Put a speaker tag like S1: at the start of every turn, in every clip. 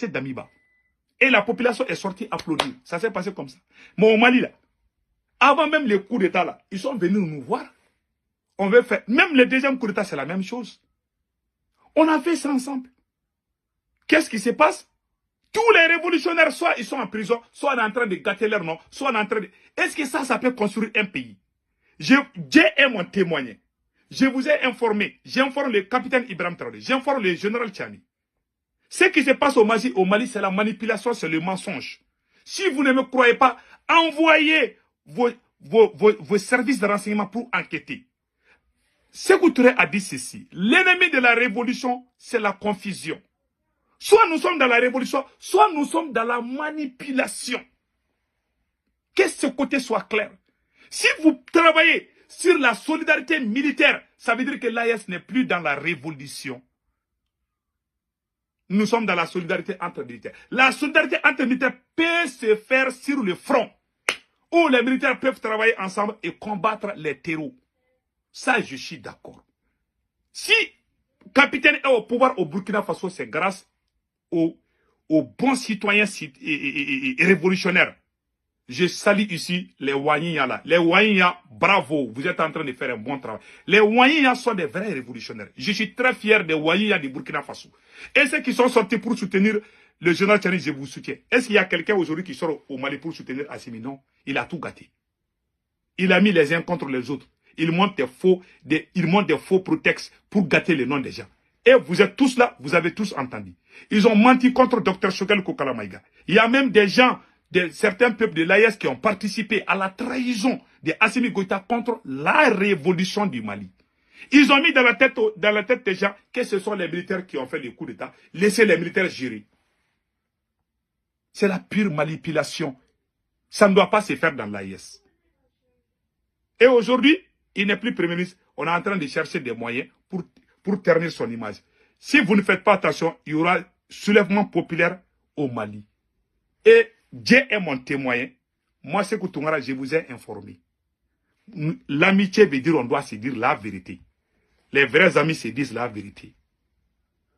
S1: d'Amiba. Et la population est sortie applaudir. Ça s'est passé comme ça. Mais au Mali, là, avant même les coups d'État, là, ils sont venus nous voir. On veut faire. Même le deuxième coup d'État, c'est la même chose. On a fait ça ensemble. Qu'est-ce qui se passe? Tous les révolutionnaires, soit ils sont en prison, soit en train de gâter leur nom, soit en train de... Est-ce que ça peut construire un pays? J'ai mon témoigné. Je vous ai informé. J'informe le capitaine Ibrahim Traoré. J'informe le général Tchani. Ce qui se passe au Mali, c'est la manipulation, c'est le mensonge. Si vous ne me croyez pas, envoyez vos services de renseignement pour enquêter. Sékou Touré a dit ceci. L'ennemi de la révolution, c'est la confusion. Soit nous sommes dans la révolution, soit nous sommes dans la manipulation. Que ce côté soit clair. Si vous travaillez sur la solidarité militaire, ça veut dire que l'AES n'est plus dans la révolution. Nous sommes dans la solidarité entre militaires. La solidarité entre militaires peut se faire sur le front, où les militaires peuvent travailler ensemble et combattre les terreaux. Ça, je suis d'accord. Si le capitaine est au pouvoir au Burkina Faso, c'est grâce aux bons citoyens et révolutionnaires. Je salue ici les Wanyiya là. Les Wanyiya, bravo, vous êtes en train de faire un bon travail. Les Wanyiya sont des vrais révolutionnaires. Je suis très fier des Wanyiya du Burkina Faso. Et ceux qui sont sortis pour soutenir le général Tchani, je vous soutiens. Est-ce qu'il y a quelqu'un aujourd'hui qui sort au Mali pour soutenir Assimi? Non, il a tout gâté. Il a mis les uns contre les autres. Il monte des faux prétextes pour gâter le nom des gens. Et vous êtes tous là, vous avez tous entendu. Ils ont menti contre Dr Choguel Kokala Maïga. Il y a même des gens, certains peuples de l'AES qui ont participé à la trahison de Assimi Goïta contre la révolution du Mali. Ils ont mis dans la tête des gens que ce sont les militaires qui ont fait les coups d'État. Laissez les militaires gérer. C'est la pure manipulation. Ça ne doit pas se faire dans l'AES. Et aujourd'hui, il n'est plus Premier ministre. On est en train de chercher des moyens pour ternir son image. Si vous ne faites pas attention, il y aura soulèvement populaire au Mali. Et Dieu est mon témoin. Moi, Sékou Toungara, je vous ai informé. L'amitié veut dire on doit se dire la vérité. Les vrais amis se disent la vérité.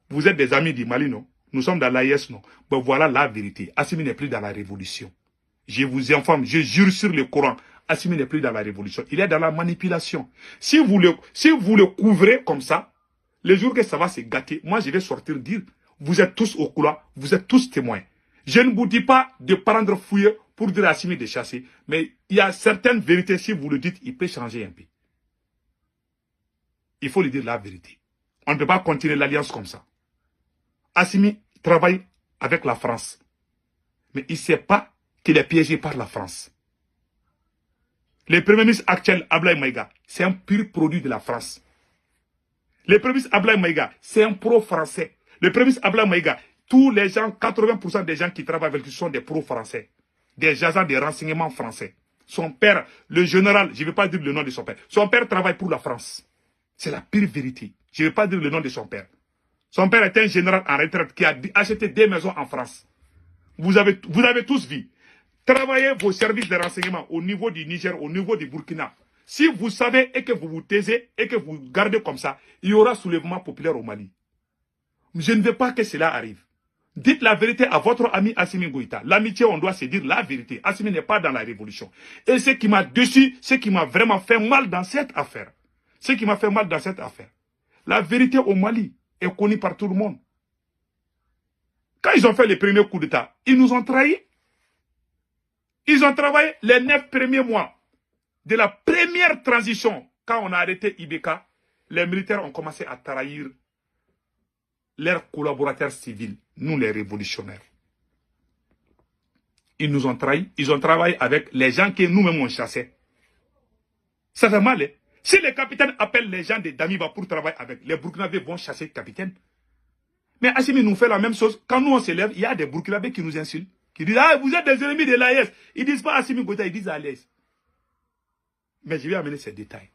S1: Vous êtes des amis du Mali, non? Nous sommes dans l'AES, non? Ben voilà la vérité. Assimi n'est plus dans la révolution. Je vous informe, je jure sur le Coran. Assimi n'est plus dans la révolution. Il est dans la manipulation. Si vous le couvrez comme ça, le jour que ça va se gâter, moi je vais sortir dire, vous êtes tous au couloir, vous êtes tous témoins. Je ne vous dis pas de prendre fouille pour dire à Assimi de chasser, mais il y a certaines vérités, si vous le dites, il peut changer un peu. Il faut lui dire la vérité. On ne peut pas continuer l'alliance comme ça. Assimi travaille avec la France. Mais il ne sait pas qu'il est piégé par la France. Le Premier ministre actuel, Ablaye Maïga, c'est un pur produit de la France. Le Premier ministre Ablaye Maïga, c'est un pro-français. Le Premier ministre Ablaye Maïga, tous les gens, 80% des gens qui travaillent avec lui sont des pro-français. Des agents de renseignement français. Son père, le général, je ne vais pas dire le nom de son père. Son père travaille pour la France. C'est la pire vérité. Je ne vais pas dire le nom de son père. Son père est un général en retraite qui a acheté des maisons en France. Vous avez tous vu. Travaillez vos services de renseignement au niveau du Niger, au niveau du Burkina. Si vous savez et que vous vous taisez et que vous gardez comme ça, il y aura soulèvement populaire au Mali. Je ne veux pas que cela arrive. Dites la vérité à votre ami Assimi Goïta. L'amitié, on doit se dire la vérité. Assimi n'est pas dans la révolution. Et ce qui m'a déçu, ce qui m'a vraiment fait mal dans cette affaire, la vérité au Mali est connue par tout le monde. Quand ils ont fait les premiers coups d'État, ils nous ont trahis. Ils ont travaillé les 9 premiers mois de la première transition. Quand on a arrêté Ibeka, les militaires ont commencé à trahir leurs collaborateurs civils, nous les révolutionnaires. Ils nous ont trahis, ils ont travaillé avec les gens que nous-mêmes on chassait. Ça fait mal, hein? Si les capitaines appellent les gens de Damiba pour travailler avec, les Burkinabés vont chasser le capitaine. Mais Assimi nous fait la même chose. Quand nous on s'élève, il y a des Burkinabés qui nous insultent. Qui disent, ah, vous êtes des ennemis de l'AES. Ils ne disent pas Assimi Goïta, ils disent à l'AES. Mais je vais amener ces détails.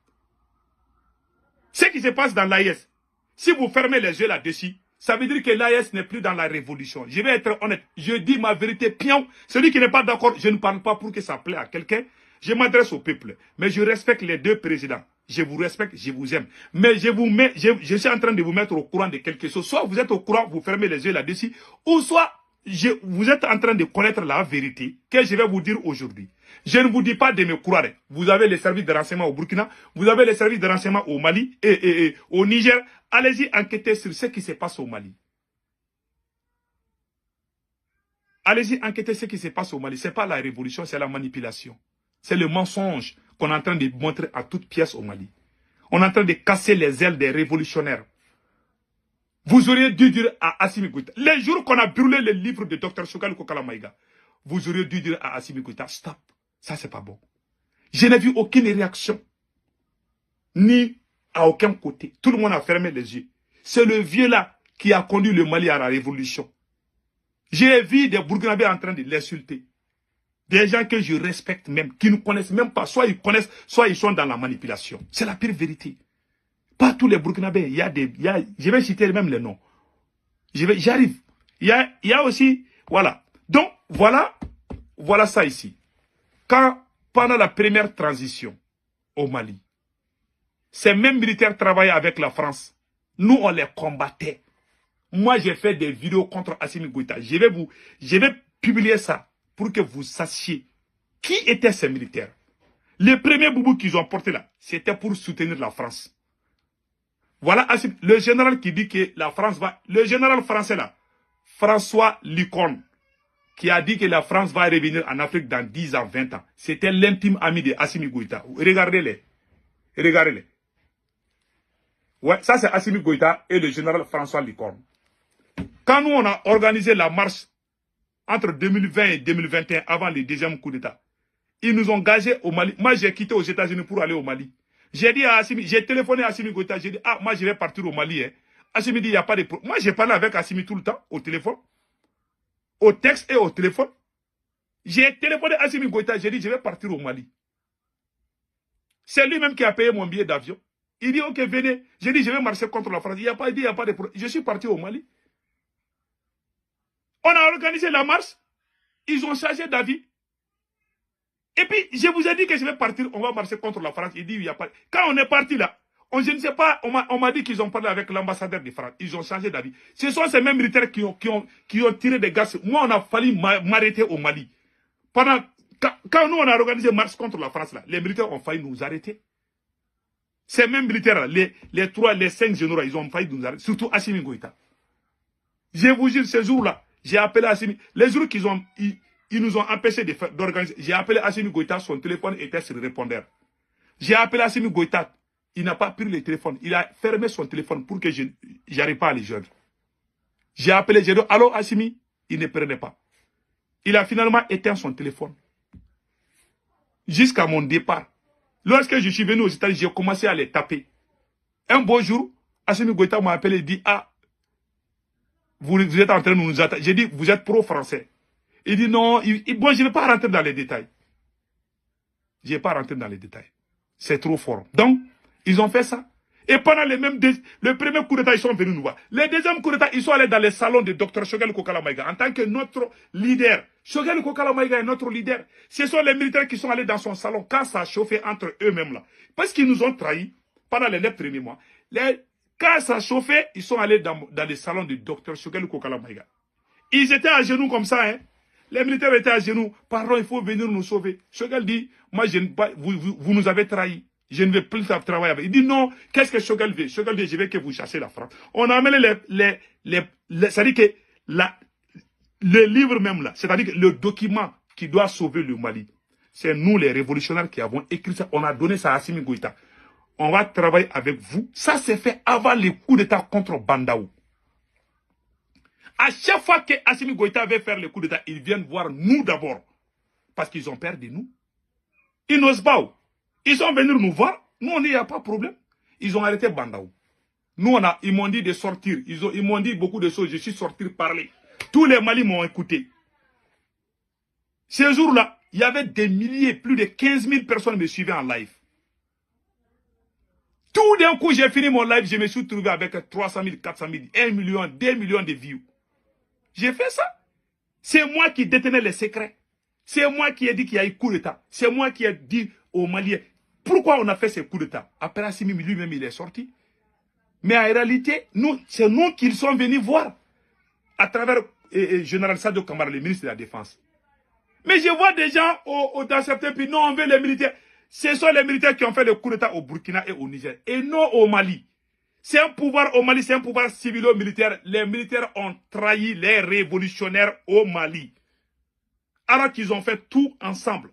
S1: Ce qui se passe dans l'AES, si vous fermez les yeux là-dessus, ça veut dire que l'AES n'est plus dans la révolution. Je vais être honnête. Je dis ma vérité, pion. Celui qui n'est pas d'accord, je ne parle pas pour que ça plaît à quelqu'un. Je m'adresse au peuple. Mais je respecte les deux présidents. Je vous respecte, je vous aime. Mais je suis en train de vous mettre au courant de quelque chose. Soit vous êtes au courant, vous fermez les yeux là-dessus, ou soit vous êtes en train de connaître la vérité que je vais vous dire aujourd'hui. Je ne vous dis pas de me croire. Vous avez les services de renseignement au Burkina, vous avez les services de renseignement au Mali et au Niger. Allez-y enquêter sur ce qui se passe au Mali. Allez-y enquêter ce qui se passe au Mali. Ce n'est pas la révolution, c'est la manipulation. C'est le mensonge qu'on est en train de montrer à toute pièce au Mali. On est en train de casser les ailes des révolutionnaires. Vous auriez dû dire à Assimi Goïta, les jours qu'on a brûlé le livre de Dr Choguel Kokala Maïga, vous auriez dû dire à Assimi Goïta, stop, ça c'est pas bon. Je n'ai vu aucune réaction, ni à aucun côté. Tout le monde a fermé les yeux. C'est le vieux là qui a conduit le Mali à la révolution. J'ai vu des Burkinabés en train de l'insulter. Des gens que je respecte même, qui ne connaissent même pas. Soit ils connaissent, soit ils sont dans la manipulation. C'est la pire vérité. Pas tous les Burkinabés. Je vais citer même les noms. J'arrive. Il y a aussi, voilà. Donc, voilà ça ici. Pendant la première transition au Mali, ces mêmes militaires travaillaient avec la France. Nous, on les combattait. Moi, j'ai fait des vidéos contre Assimi Goïta. Je vais publier ça pour que vous sachiez qui étaient ces militaires. Les premiers boubous qu'ils ont portés là, c'était pour soutenir la France. Voilà le général qui dit que la France va... Le général français là, François Licorne, qui a dit que la France va revenir en Afrique dans 10 ans, 20 ans. C'était l'intime ami de Assimi Goïta. Regardez-les. Regardez-les. Ouais, ça c'est Assimi Goïta et le général François Licorne. Quand nous on a organisé la marche entre 2020 et 2021, avant le deuxième coup d'État, ils nous ont gagés au Mali. Moi j'ai quitté aux États-Unis pour aller au Mali. J'ai dit à Assimi, j'ai téléphoné à Assimi Goïta, j'ai dit, ah, moi je vais partir au Mali. Hein. Assimi dit, il n'y a pas de problème. Moi j'ai parlé avec Assimi tout le temps, au téléphone, au texte et au téléphone. J'ai téléphoné à Assimi Goïta, j'ai dit, je vais partir au Mali. C'est lui-même qui a payé mon billet d'avion. Il dit, ok, venez. J'ai dit, je vais marcher contre la France. Il n'y a pas de problème. Je suis parti au Mali. On a organisé la marche. Ils ont changé d'avis. Et puis, je vous ai dit que je vais partir, on va marcher contre la France. Il dit, il n'y a pas... Quand on est parti là, je ne sais pas, on m'a dit qu'ils ont parlé avec l'ambassadeur de France. Ils ont changé d'avis. Ce sont ces mêmes militaires qui ont tiré des gaz. Moi, on a fallu m'arrêter au Mali. Quand nous, on a organisé marche contre la France, là, les militaires ont failli nous arrêter. Ces mêmes militaires, les 5 généraux, ils ont failli nous arrêter. Surtout Assimi Goïta. Je vous jure, ces jours-là, j'ai appelé Assimi. Les jours ils nous ont empêchés d'organiser. J'ai appelé Assimi Goïta, son téléphone était sur le répondeur. J'ai appelé Assimi Goïta, il n'a pas pris le téléphone. Il a fermé son téléphone pour que je n'arrive pas à les joindre. J'ai appelé, j'ai dit, allô Assimi, il ne prenait pas. Il a finalement éteint son téléphone. Jusqu'à mon départ. Lorsque je suis venu aux États-Unis, j'ai commencé à les taper. Un beau jour, Assimi Goïta m'a appelé et dit, ah, vous êtes en train de nous attaquer. J'ai dit, vous êtes pro-français. Il dit non, bon, je ne vais pas rentrer dans les détails. Je ne vais pas rentrer dans les détails. C'est trop fort. Donc, ils ont fait ça. Et pendant le premier coup d'État, ils sont venus nous voir. Le deuxième coup d'État, ils sont allés dans les salons de Dr Choguel Kokala Maïga en tant que notre leader. Choguel Kokala Maïga est notre leader. Ce sont les militaires qui sont allés dans son salon quand ça a chauffé entre eux-mêmes là. Parce qu'ils nous ont trahis pendant les 9 premiers mois. Quand ça a chauffé, ils sont allés dans les salons de Dr Choguel Kokala Maïga. Ils étaient à genoux comme ça, hein. Les militaires étaient à genoux. Pardon, il faut venir nous sauver. Choguel dit, moi, vous nous avez trahis. Je ne vais plus travailler avec. Il dit non, qu'est-ce que Choguel veut? Choguel dit, je veux que vous chassiez la France. On a amené c'est-à-dire que le livre même là, c'est-à-dire que le document qui doit sauver le Mali, c'est nous les révolutionnaires qui avons écrit ça. On a donné ça à Assimi Goïta. On va travailler avec vous. Ça s'est fait avant les coups d'État contre Bandaou. À chaque fois que Assimi Goïta veut faire le coup d'État, ils viennent voir nous d'abord. Parce qu'ils ont peur de nous. Ils n'osent pas. Ils sont venus nous voir. Nous, on dit, il n'y a pas de problème. Ils ont arrêté Bandaou. Nous, ils m'ont dit de sortir. Ils m'ont dit beaucoup de choses. Je suis sorti parler. Tous les Mali m'ont écouté. Ces jours-là, il y avait des milliers, plus de 15 000 personnes me suivaient en live. Tout d'un coup, j'ai fini mon live. Je me suis trouvé avec 300 000, 400 000, 1 million, 2 millions de views. J'ai fait ça. C'est moi qui détenais les secrets. C'est moi qui ai dit qu'il y a eu coup d'État. C'est moi qui ai dit aux Maliens, pourquoi on a fait ces coups d'État? Après Assimi, lui-même, il est sorti. Mais en réalité, c'est nous qu'ils sont venus voir. À travers général Sadio Kamara, le ministre de la Défense. Mais je vois des gens dans certains pays, non, on veut les militaires. Ce sont les militaires qui ont fait le coup d'État au Burkina et au Niger, et non au Mali. C'est un pouvoir au Mali, c'est un pouvoir civilo-militaire. Les militaires ont trahi les révolutionnaires au Mali. Alors qu'ils ont fait tout ensemble.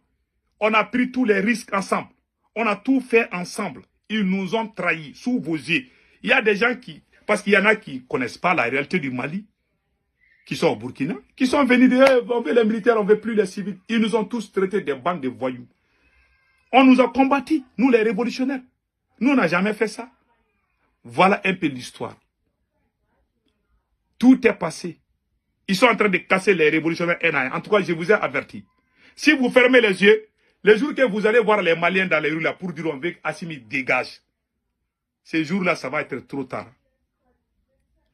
S1: On a pris tous les risques ensemble. On a tout fait ensemble. Ils nous ont trahis sous vos yeux. Il y a des gens qui, parce qu'il y en a qui ne connaissent pas la réalité du Mali, qui sont au Burkina, qui sont venus dire, on veut les militaires, on ne veut plus les civils. Ils nous ont tous traités des bandes de voyous. On nous a combattus, nous les révolutionnaires. Nous, on n'a jamais fait ça. Voilà un peu l'histoire. Tout est passé. Ils sont en train de casser les révolutionnaires NAI. En tout cas, je vous ai averti. Si vous fermez les yeux, les jours que vous allez voir les Maliens dans les rues là pour dire on veut Assimi dégage, ces jours-là, ça va être trop tard.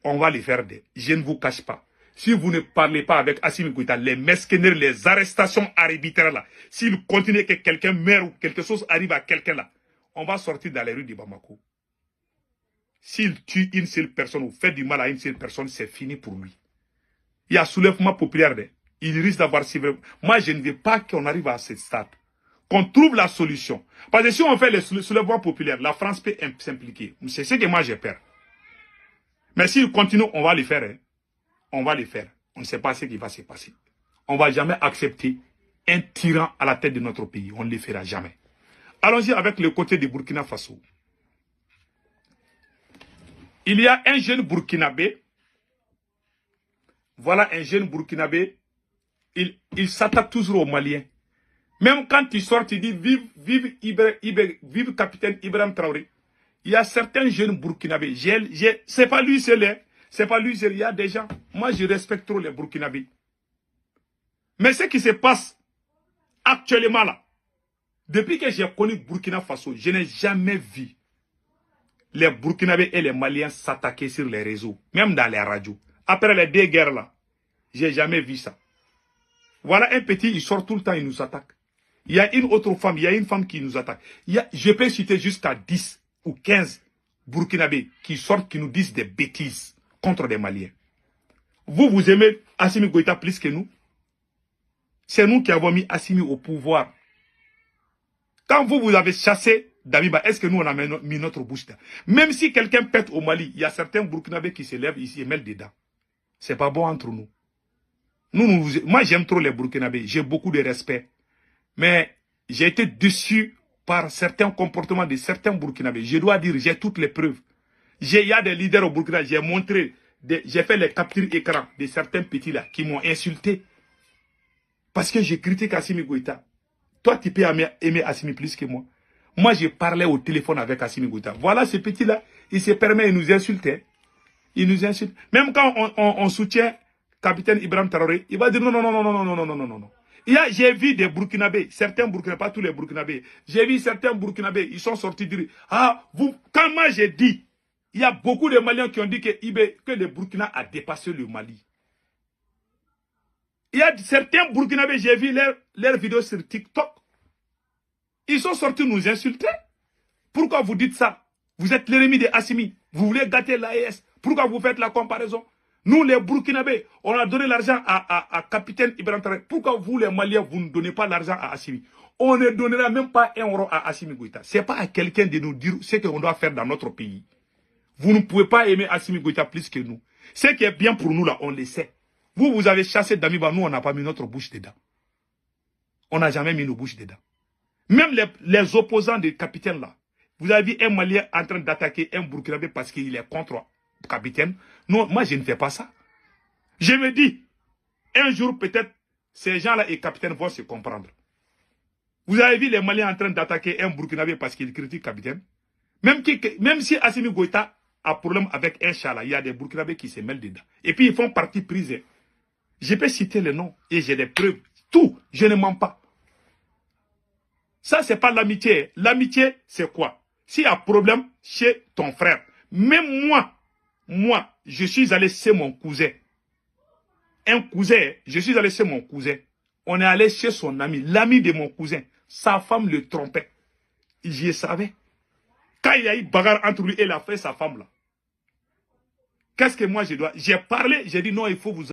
S1: On va les faire des. Je ne vous cache pas. Si vous ne parlez pas avec Assimi Goïta, les mesquineries, les arrestations arbitraires là, s'il continue que quelqu'un meurt ou quelque chose arrive à quelqu'un là, on va sortir dans les rues de Bamako. S'il tue une seule personne ou fait du mal à une seule personne, c'est fini pour lui. Il y a soulèvement populaire. Il risque d'avoir... Moi, je ne veux pas qu'on arrive à ce stade. Qu'on trouve la solution. Parce que si on fait le soulèvement populaire, la France peut s'impliquer. C'est ce que moi j'ai peur. Mais s'il continue, on va le faire. Hein. On va le faire. On ne sait pas ce qui va se passer. On ne va jamais accepter un tyran à la tête de notre pays. On ne le fera jamais. Allons-y avec le côté du Burkina Faso. Il y a un jeune Burkinabé. Voilà un jeune Burkinabé. Il s'attaque toujours aux Maliens. Même quand il sort, il dit vive capitaine Ibrahim Traoré. Il y a certains jeunes Burkinabés. C'est pas lui seul. C'est pas lui seul. Il y a des gens. Moi, je respecte trop les Burkinabés. Mais ce qui se passe actuellement là, depuis que j'ai connu Burkina Faso, je n'ai jamais vu les Burkinabés et les Maliens s'attaquer sur les réseaux, même dans les radios. Après les deux guerres là, j'ai jamais vu ça. Voilà un petit, il sort tout le temps, il nous attaque. Il y a une autre femme, il y a une femme qui nous attaque. Je peux citer jusqu'à 10 ou 15 Burkinabés qui sortent, qui nous disent des bêtises contre des Maliens. Vous aimez Assimi Goïta plus que nous? C'est nous qui avons mis Assimi au pouvoir. Quand vous avez chassé Damiba, est-ce que nous on a mis notre bouche là? Même si quelqu'un pète au Mali, il y a certains Burkinabés qui se lèvent ici et mêlent dedans. C'est pas bon entre nous. Moi j'aime trop les Burkinabés, j'ai beaucoup de respect. Mais j'ai été déçu par certains comportements de certains Burkinabés. Je dois dire, j'ai toutes les preuves. Il y a des leaders au Burkina, j'ai montré, j'ai fait les captures écran de certains petits là qui m'ont insulté. Parce que je critique Assimi Goïta. Toi, tu peux aimer Assimi plus que moi. Moi, je parlais au téléphone avec Assimi Goïta. Voilà ce petit-là, il se permet de nous insulter. Il nous insulte. Même quand on soutient capitaine Ibrahim Traoré, il va dire non, non, non, non, non, non, non, non, non, non, non. J'ai vu des Burkinabés, certains Burkinabés, pas tous les Burkinabés. J'ai vu certains Burkinabés, ils sont sortis dire, quand moi j'ai dit, il y a beaucoup de Maliens qui ont dit que le Burkina a dépassé le Mali. Il y a certains Burkinabés, j'ai vu leurs vidéos sur TikTok. Ils sont sortis nous insulter. Pourquoi vous dites ça? Vous êtes l'ennemi de Assimi. Vous voulez gâter l'AES. Pourquoi vous faites la comparaison? Nous, les Burkinabés, on a donné l'argent à capitaine Ibrahim Traoré. Pourquoi vous, les Maliens, vous ne donnez pas l'argent à Assimi? On ne donnera même pas un euro à Assimi Goïta. Ce n'est pas à quelqu'un de nous dire ce qu'on doit faire dans notre pays. Vous ne pouvez pas aimer Assimi Goïta plus que nous. Ce qui est bien pour nous, là, on le sait. Vous avez chassé Damiba, nous, on n'a pas mis notre bouche dedans. On n'a jamais mis nos bouches dedans. Même les opposants des capitaines, là. Vous avez vu un Malien en train d'attaquer un Burkinabé parce qu'il est contre capitaine. Non, moi, je ne fais pas ça. Je me dis, un jour, peut-être, ces gens-là et capitaine vont se comprendre. Vous avez vu les Maliens en train d'attaquer un Burkinabé parce qu'il critique capitaine. Même si Assimi Goïta a problème avec un chat, là, il y a des Burkinabés qui se mêlent dedans. Et puis, ils font partie prise. Je peux citer les noms et j'ai des preuves. Tout, je ne mens pas. Ça, c'est pas l'amitié. L'amitié, c'est quoi? S'il y a problème chez ton frère, même moi, je suis allé chez mon cousin. Un cousin, je suis allé chez mon cousin. On est allé chez son ami, l'ami de mon cousin. Sa femme le trompait. J'y savais. Quand il y a eu bagarre entre lui et la femme, sa femme là. Qu'est-ce que moi je dois? J'ai parlé, j'ai dit non, il faut vous